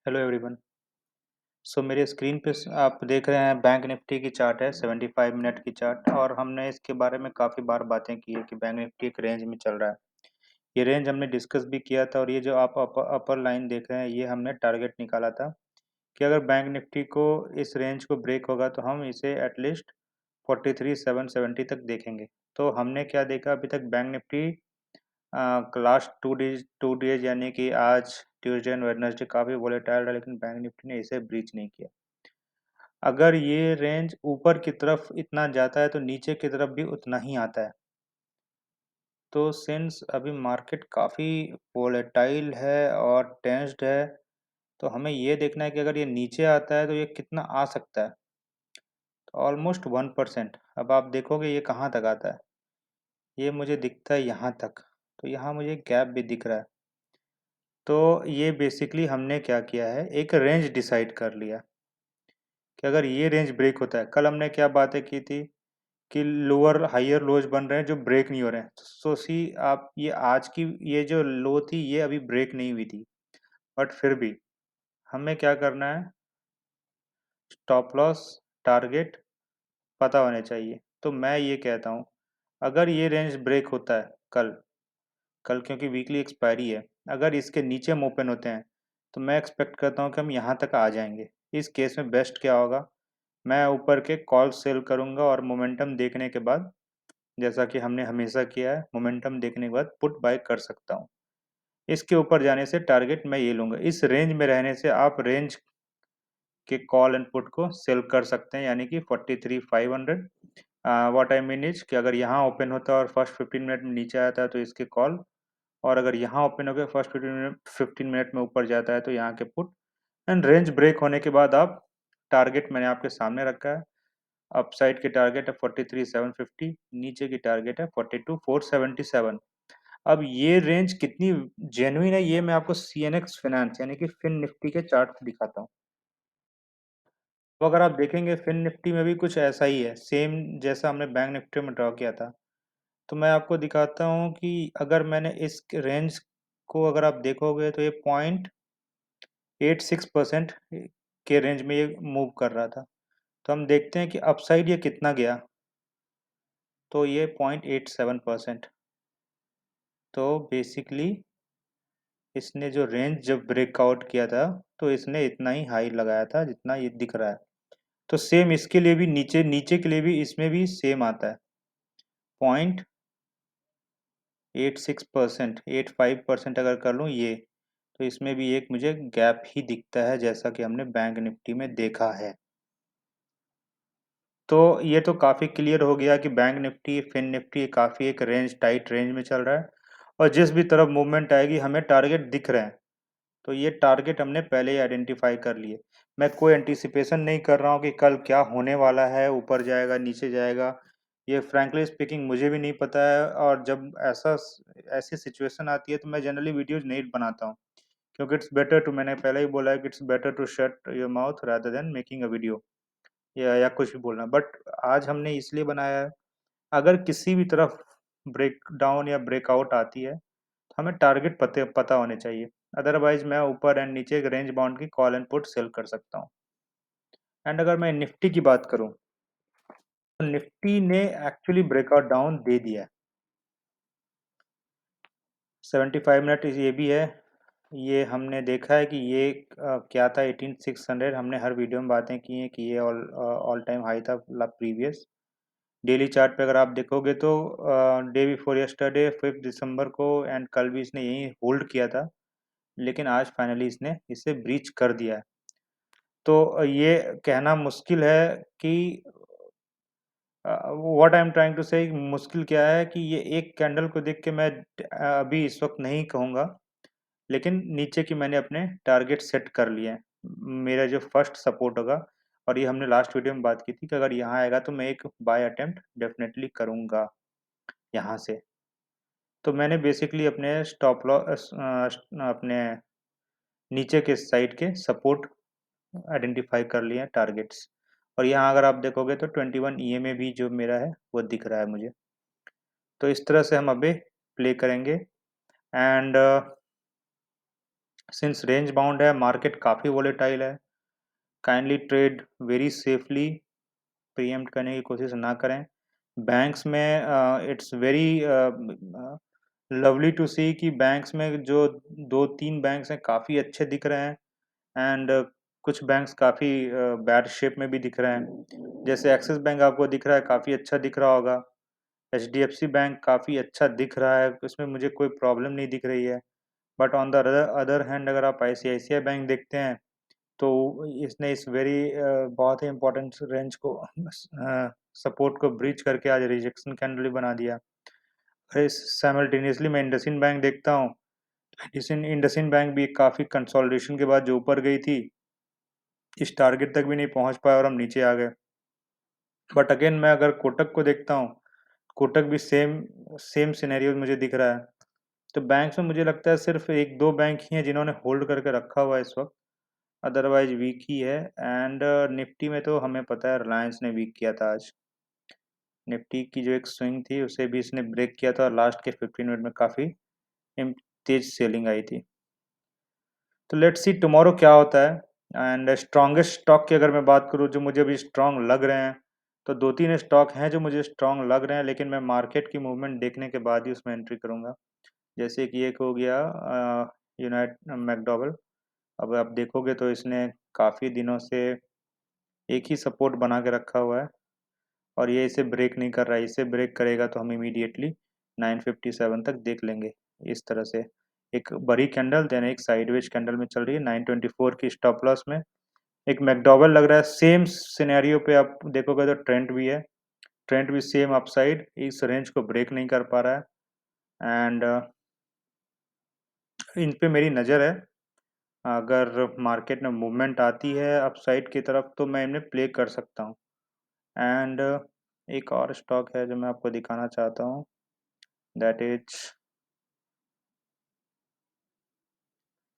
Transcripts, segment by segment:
Hello everyone. मेरे screen पे आप देख रहे हैं बैंक निफ्टी की चार्ट है 75 मिनट की चार्ट। और हमने इसके बारे में काफ़ी बार बातें की है कि बैंक निफ्टी एक रेंज में चल रहा है। ये रेंज हमने डिस्कस भी किया था और ये जो आप अपर लाइन देख रहे हैं ये हमने टारगेट निकाला था कि अगर बैंक निफ्टी को इस रेंज को ब्रेक होगा तो हम इसे एटलीस्ट 43,770 तक देखेंगे। तो हमने क्या देखा अभी तक bank Nifty last two days यानी कि आज ट्यूसडे एंड वेडनेसडे काफ़ी वोलेटाइल रहा, लेकिन बैंक निफ्टी ने इसे ब्रीच नहीं किया। अगर ये रेंज ऊपर की तरफ इतना जाता है तो नीचे की तरफ भी उतना ही आता है। तो सिंस अभी मार्केट काफ़ी वोलेटाइल है और टेंस्ड है, तो हमें ये देखना है कि अगर ये नीचे आता है तो ये कितना आ सकता है। तो ऑलमोस्ट 1%। अब आप देखोगे ये कहाँ तक आता है। ये मुझे दिखता है यहाँ तक। तो यहाँ मुझे गैप भी दिख रहा है। तो ये बेसिकली हमने क्या किया है, एक रेंज डिसाइड कर लिया कि अगर ये रेंज ब्रेक होता है। कल हमने क्या बातें की थी कि लोअर हायर लोज बन रहे हैं जो ब्रेक नहीं हो रहे हैं। सो सी आप ये आज की ये जो लो थी ये अभी ब्रेक नहीं हुई थी, बट फिर भी हमें क्या करना है, स्टॉप लॉस टारगेट पता होने चाहिए। तो मैं ये कहता हूँ अगर ये रेंज ब्रेक होता है कल कल क्योंकि वीकली एक्सपायरी है, अगर इसके नीचे हम ओपन होते हैं तो मैं एक्सपेक्ट करता हूँ कि हम यहाँ तक आ जाएंगे। इस केस में बेस्ट क्या होगा, मैं ऊपर के कॉल सेल करूँगा और मोमेंटम देखने के बाद, जैसा कि हमने हमेशा किया है, मोमेंटम देखने के बाद पुट बाय कर सकता हूँ। इसके ऊपर जाने से टारगेट मैं ये लूँगा। इस रेंज में रहने से आप रेंज के कॉल एंड पुट को सेल कर सकते हैं, यानी कि 43,500। व्हाट आई मीन इज कि अगर यहाँ ओपन होता है और फर्स्ट 15 मिनट में नीचे आता है तो इसके कॉल, और अगर यहाँ ओपन हो गया फर्स्ट 15 मिनट में ऊपर जाता है तो यहाँ के पुट। एंड रेंज ब्रेक होने के बाद आप टारगेट मैंने आपके सामने रखा है। अपसाइड की टारगेट है 43,750, नीचे की टारगेट है 42,477। अब ये रेंज कितनी जेन्युइन है ये मैं आपको सीएनएक्स फाइनेंस यानी कि फिन निफ्टी के चार्ट से दिखाता हूँ। तो अगर आप देखेंगे फिन निफ्टी में भी कुछ ऐसा ही है, सेम जैसा हमने बैंक निफ्टी में ड्रॉ किया था। तो मैं आपको दिखाता हूँ कि अगर मैंने इस रेंज को अगर आप देखोगे तो ये 0.86% के रेंज में ये मूव कर रहा था। तो हम देखते हैं कि अपसाइड ये कितना गया, तो ये 0.87%। तो बेसिकली इसने जो रेंज जब ब्रेकआउट किया था तो इसने इतना ही हाई लगाया था जितना ये दिख रहा है। तो सेम इसके लिए भी नीचे नीचे के लिए भी इसमें भी सेम आता है 0.86%, 85% अगर कर लूँ ये, तो इसमें भी एक मुझे गैप ही दिखता है जैसा कि हमने बैंक निफ्टी में देखा है। तो ये तो काफ़ी क्लियर हो गया कि बैंक निफ्टी फिन निफ्टी काफ़ी एक रेंज टाइट रेंज में चल रहा है, और जिस भी तरफ मूवमेंट आएगी हमें टारगेट दिख रहे हैं। तो ये टारगेट हमने पहले ही आइडेंटिफाई कर लिए। मैं कोई एंटीसिपेशन नहीं कर रहा हूँ कि कल क्या होने वाला है, ऊपर जाएगा नीचे जाएगा। ये फ्रैंकली स्पीकिंग मुझे भी नहीं पता है, और जब ऐसी सिचुएशन आती है तो मैं जनरली वीडियोज नहीं बनाता हूँ, क्योंकि इट्स बेटर टू, मैंने पहले ही बोला है कि it's better to shut your mouth rather than making a video या कुछ भी बोलना। बट आज हमने इसलिए बनाया है, अगर किसी भी तरफ ब्रेक डाउन या ब्रेकआउट आती है तो हमें टारगेट पता होने चाहिए। अदरवाइज मैं ऊपर एंड नीचे एक रेंज बाउंड की कॉल एंड पुट सेल कर सकता हूँ। एंड अगर मैं निफ्टी की बात करूँ तो निफ्टी ने एक्चुअली ब्रेकआउट डाउन दे दिया है। 75 मिनट ये भी है। ये हमने देखा है कि ये क्या था, 18,600। हमने हर वीडियो में बातें की हैं कि ये ऑल टाइम हाई था प्रीवियस। डेली चार्ट पे अगर आप देखोगे तो डे बिफोर यस्टरडे 5 दिसंबर को एंड कल भी इसने यही होल्ड किया था, लेकिन आज फाइनली इसने इसे ब्रीच कर दिया है। तो ये कहना मुश्किल है कि what I am trying to say, मुश्किल क्या है कि ये एक कैंडल को देख के मैं अभी इस वक्त नहीं कहूँगा, लेकिन नीचे की मैंने अपने टारगेट सेट कर लिए हैं। मेरा जो फर्स्ट सपोर्ट होगा, और ये हमने लास्ट वीडियो में बात की थी कि अगर यहाँ आएगा तो मैं एक बाय अटेम्प्ट डेफिनेटली करूँगा यहाँ से। तो मैंने बेसिकली अपने स्टॉप लॉस अपने नीचे के साइड के सपोर्ट आइडेंटिफाई कर लिए हैं टारगेट्स। और यहाँ अगर आप देखोगे तो 21 ईएमए भी जो मेरा है वो दिख रहा है मुझे। तो इस तरह से हम अभी प्ले करेंगे। एंड सिंस रेंज बाउंड है, मार्केट काफ़ी वोलेटाइल है, kindly trade very safely, pre-empt करने की कोशिश ना करें। बैंक्स में इट्स वेरी लवली टू सी कि बैंक्स में जो 2-3 बैंक्स हैं काफ़ी अच्छे दिख रहे हैं, एंड कुछ बैंक्स काफ़ी बैड शेप में भी दिख रहे हैं। जैसे एक्सिस बैंक आपको दिख रहा है, काफ़ी अच्छा दिख रहा होगा। एचडीएफसी बैंक काफ़ी अच्छा दिख रहा है, उसमें मुझे कोई प्रॉब्लम नहीं दिख रही है। But on the other hand अगर आप आईसीआईसीआई बैंक देखते हैं, तो इसने इस वेरी बहुत ही इम्पोर्टेंट रेंज को सपोर्ट को ब्रीच करके आज रिजेक्शन कैंडल भी बना दिया। अरे साइमल्टेनियसली मैं इंडसइंड बैंक देखता हूँ, इंडसइंड बैंक भी काफ़ी कंसोलिडेशन के बाद जो ऊपर गई थी, इस टारगेट तक भी नहीं पहुंच पाया और हम नीचे आ गए। बट अगेन मैं अगर कोटक को देखता हूँ, कोटक भी सेम सेम सिनेरियो मुझे दिख रहा है। तो बैंक्स में मुझे लगता है सिर्फ एक दो बैंक ही हैं जिन्होंने होल्ड करके रखा हुआ है इस वक्त, अदरवाइज वीक ही है। एंड निफ्टी में तो हमें पता है रिलायंस ने वीक किया था आज। निफ्टी की जो एक स्विंग थी उसे भी इसने ब्रेक किया था और लास्ट के 15 मिनट में काफ़ी तेज सेलिंग आई थी। तो लेट्स सी टुमारो क्या होता है। एंड स्ट्रॉन्गेस्ट स्टॉक की अगर मैं बात करूँ जो मुझे अभी स्ट्रॉन्ग लग रहे हैं, तो 2-3 स्टॉक हैं जो मुझे स्ट्रॉन्ग लग रहे हैं, लेकिन मैं मार्केट की मूवमेंट देखने के बाद ही उसमें एंट्री करूँगा। जैसे कि एक हो गया यूनाइट मैकडॉवेल। अब आप देखोगे तो इसने काफ़ी दिनों से एक ही सपोर्ट बना के रखा हुआ है और ये इसे ब्रेक नहीं कर रहा है। इसे ब्रेक करेगा तो हम इमीडिएटली 957 तक देख लेंगे। इस तरह से एक बड़ी कैंडल, देन एक साइडवेज कैंडल में चल रही है 924 की स्टॉप लॉस में। एक मैकडॉवेल लग रहा है सेम सिनेरियो पे, आप देखोगे तो ट्रेंड भी है, ट्रेंड भी सेम अपसाइड इस रेंज को ब्रेक नहीं कर पा रहा है। एंड इन पे मेरी नज़र है, अगर मार्केट में मूवमेंट आती है अपसाइड की तरफ तो मैं इन्हें प्ले कर सकता हूँ। एंड एक और स्टॉक है जो मैं आपको दिखाना चाहता हूँ, that is,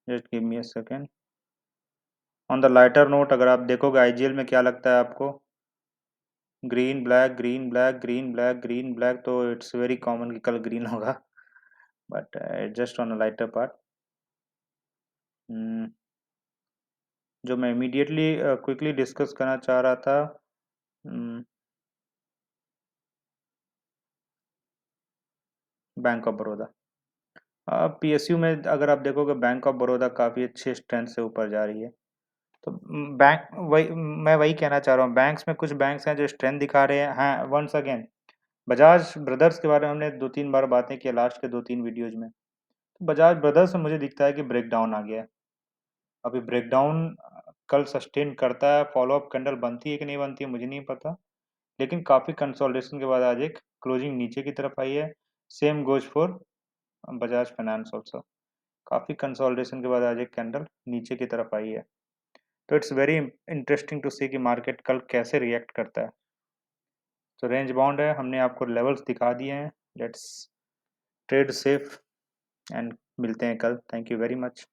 just give me a second. On the lighter note अगर आप देखोगे आईजीएल में क्या लगता है आपको, green black green black green black green black, तो इट्स वेरी कॉमन कि कल ग्रीन होगा। But just on a lighter part, जो मैं इमीडिएटली क्विकली डिस्कस करना चाह रहा था, बैंक ऑफ बड़ौदा। पीएसयू में अगर आप देखोगे बैंक ऑफ बड़ौदा काफ़ी अच्छे स्ट्रेंथ से ऊपर जा रही है। तो बैंक वही मैं वही कहना चाह रहा हूँ, बैंक्स में कुछ बैंक्स हैं जो स्ट्रेंथ दिखा रहे हैं। हाँ, वंस अगेन बजाज ब्रदर्स के बारे में हमने 2-3 बार बातें की लास्ट के 2-3 वीडियोज में। तो बजाज ब्रदर्स में मुझे दिखता है कि ब्रेक डाउन आ गया है। अभी ब्रेक डाउन कल सस्टेन करता है, फॉलो अप कैंडल बनती है कि नहीं बनती है मुझे नहीं पता, लेकिन काफ़ी कंसोलिडेशन के बाद आज एक क्लोजिंग नीचे की तरफ आई है। Same goes for Bajaj finance also, काफ़ी कंसोलिडेशन के बाद आज एक कैंडल नीचे की तरफ आई है। तो इट्स वेरी इंटरेस्टिंग टू सी कि मार्केट कल कैसे रिएक्ट करता है। तो रेंज बाउंड है, हमने आपको लेवल्स दिखा दिए हैं। लेट्स ट्रेड सेफ एंड मिलते हैं कल। Thank you very much.